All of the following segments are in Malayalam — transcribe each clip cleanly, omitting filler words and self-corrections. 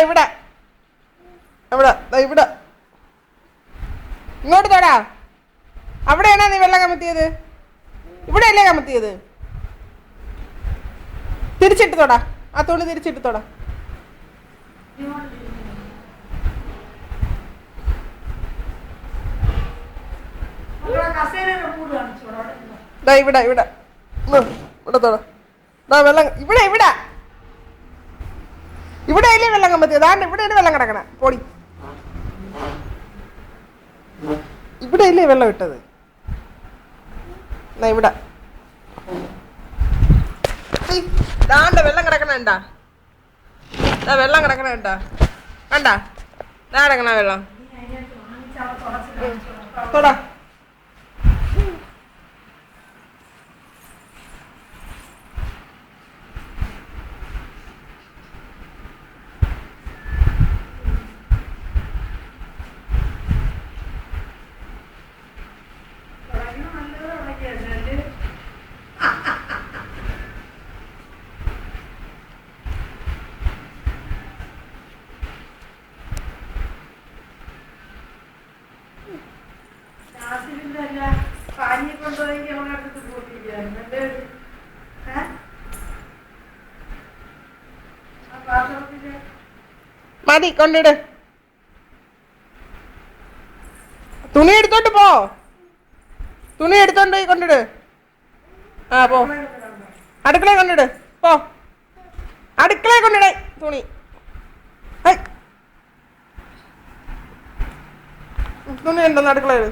ഇവിടെ ഇവിടെ ഇവിടെ ഇങ്ങോട്ട് തൊടാ. അവിടെയാണോ നീ വെള്ളം കമത്തിയത്? ഇവിടെ അല്ലേ കമത്തിയത്? തിരിച്ചിട്ട് തൊടാ. ആ തുണി തിരിച്ചിട്ട് തൊടാ. ഇവിടെ ഇവിടെ ഇവിടെ തൊടാ. വെള്ളം ഇവിടെ ഇവിടെ ഇവിടെ അല്ലേ വെള്ളം കമ്പത്തിയത്? ആണ്ട് ഇവിടെ വെള്ളം കിടക്കണ പൊടി. ഇവിടെ അല്ലേ വെള്ളം ഇട്ടത്? ഇവിടെ ദാണ്ട വെള്ളം കിടക്കണ കണ്ടാ? വെള്ളം കിടക്കണ കണ്ടാ? കണ്ടാ കിടക്കണ വെള്ളം? തൊടാ. മതി, കൊണ്ടിട്. തുണി എടുത്തോണ്ട് പോ. തുണി എടുത്തോണ്ട് പോയി കൊണ്ടിട്. ആ പോ, അടുക്കളയിൽ കൊണ്ടിട്. പോ, അടുക്കളയിൽ കൊണ്ടിടേ തുണി. തുണി ഉണ്ടോന്ന് അടുക്കളയിൽ?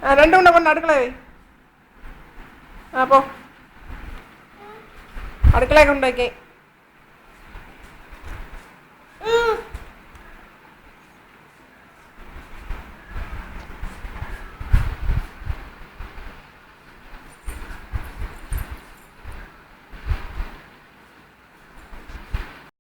ആ രണ്ടും കൂടെ കൊണ്ട് അടുക്കളയിൽ. ആ പോ, അടുക്കളയിൽ കൊണ്ടുപോയിക്കേ.